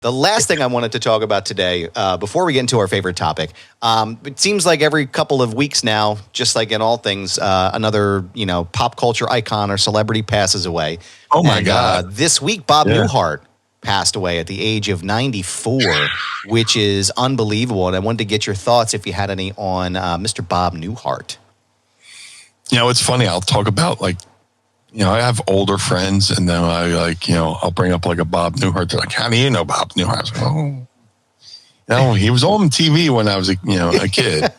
The last thing I wanted to talk about today, before we get into our favorite topic, it seems like every couple of weeks now, just like in all things, another pop culture icon or celebrity passes away. Oh my God! This week, Bob Newhart passed away at the age of 94, which is unbelievable. And I wanted to get your thoughts, if you had any, on Mr. Bob Newhart. It's funny. I'll talk about I have older friends, and then I'll bring up like a Bob Newhart. They're like, "How do you know Bob Newhart?" I was like, he was on TV when I was a kid.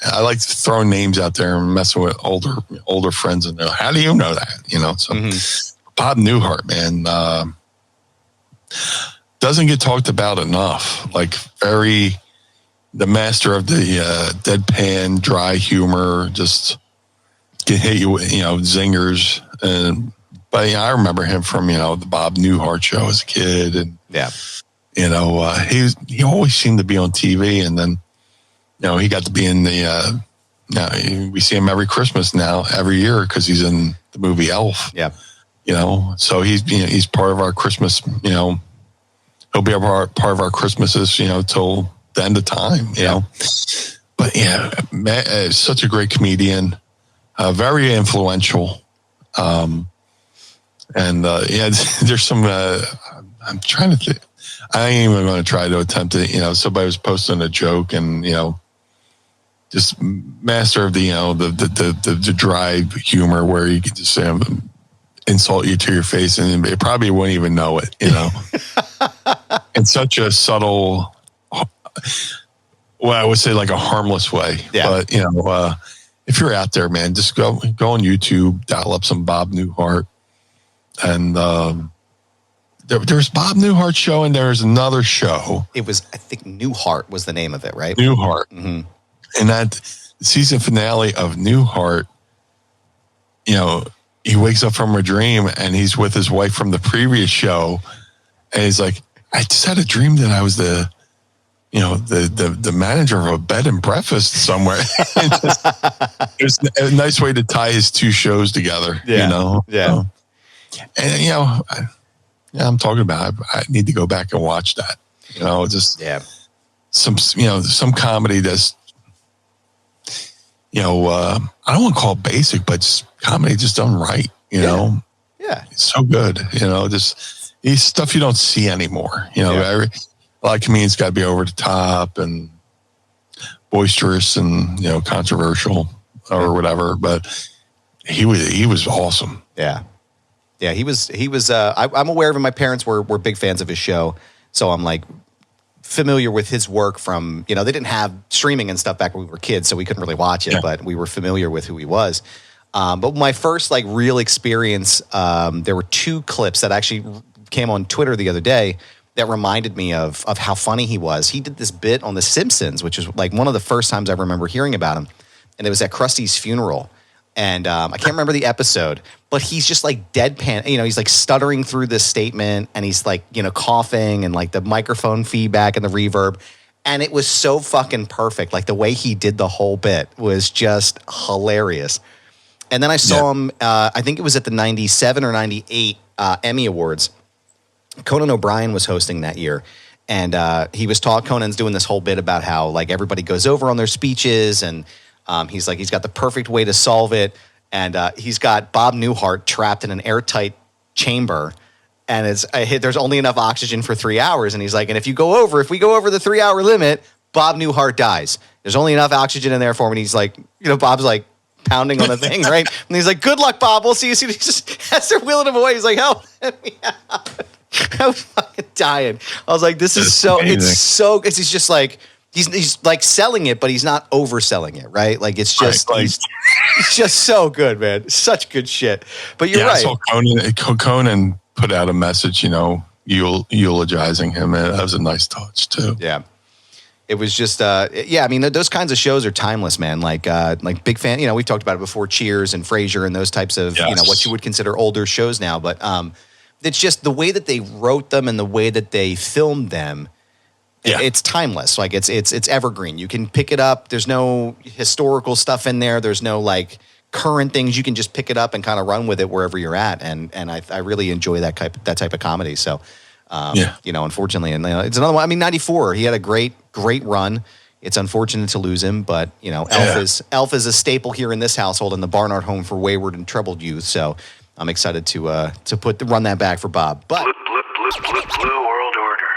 I like to throw names out there and messing with older friends, and they're like, "How do you know that?" So Bob Newhart, man, doesn't get talked about enough. The master of the deadpan, dry humor, just can hit you with, zingers. But I remember him from, the Bob Newhart show as a kid. And, he always seemed to be on TV. And then, he got to be in the, we see him every Christmas now, every year, because he's in the movie Elf. Yeah. So he's part of our Christmas, he'll be a part of our Christmases, till the end of time, But such a great comedian. Very influential. There's some, I'm trying to think, I ain't even going to try to attempt it. Somebody was posting a joke and, just master of the dry humor where you can just insult you to your face and they probably wouldn't even know it, in such a subtle, I would say like a harmless way. Yeah. But, if you're out there, man, just go on YouTube, dial up some Bob Newhart. And there's Bob Newhart show, and there's another show. It was, I think, Newhart was the name of it, right? Newhart. Mm-hmm. And that season finale of Newhart, he wakes up from a dream, and he's with his wife from the previous show. And he's like, I just had a dream that I was the manager of a bed and breakfast somewhere. It was a nice way to tie his two shows together, Yeah. And, I'm talking about, I need to go back and watch that, some comedy that's, I don't want to call it basic, but just comedy just done right, Yeah. It's so good, just it's stuff you don't see anymore, a lot of comedians got to be over the top and boisterous and controversial or whatever, but he was awesome. Yeah, he was. I'm aware of him. My parents were big fans of his show, so I'm like familiar with his work from. They didn't have streaming and stuff back when we were kids, so we couldn't really watch it, but we were familiar with who he was. But my first real experience, there were two clips that actually came on Twitter the other day that reminded me of how funny he was. He did this bit on The Simpsons, which is one of the first times I remember hearing about him. And it was at Krusty's funeral. And I can't remember the episode, but he's just deadpan. He's stuttering through this statement and he's coughing and the microphone feedback and the reverb. And it was so fucking perfect. The way he did the whole bit was just hilarious. And then I saw him, I think it was at the 97 or 98 Emmy Awards. Conan O'Brien was hosting that year, and Conan's doing this whole bit about how everybody goes over on their speeches, and he's got the perfect way to solve it, and he's got Bob Newhart trapped in an airtight chamber, and there's only enough oxygen for 3 hours, and he's like, and if we go over the 3 hour limit, Bob Newhart dies. There's only enough oxygen in there for him, and he's Bob's pounding on the thing, right? And he's like, good luck, Bob. We'll see you soon. He just as they're wheeling him away, he's like, help me out. I was fucking dying. I was like, this is so, it's so, it's just he's selling it, but he's not overselling it, right? It's just, it's just so good, man. Such good shit. But you're right. I saw Conan put out a message, eulogizing him. And that was a nice touch too. Yeah. It was just, those kinds of shows are timeless, man. Big fan, we've talked about it before, Cheers and Frasier and those types of, what you would consider older shows now. But, it's just the way that they wrote them and the way that they filmed them. It's timeless. It's evergreen. You can pick it up. There's no historical stuff in there. There's no current things. You can just pick it up and kind of run with it wherever you're at. And I really enjoy that type of comedy. So Unfortunately, and it's another one. I mean, 94, he had a great run. It's unfortunate to lose him, but Elf is a staple here in this household in the Barnard Home for Wayward and Troubled Youth. So I'm excited to run that back for Bob. But Blue World Order.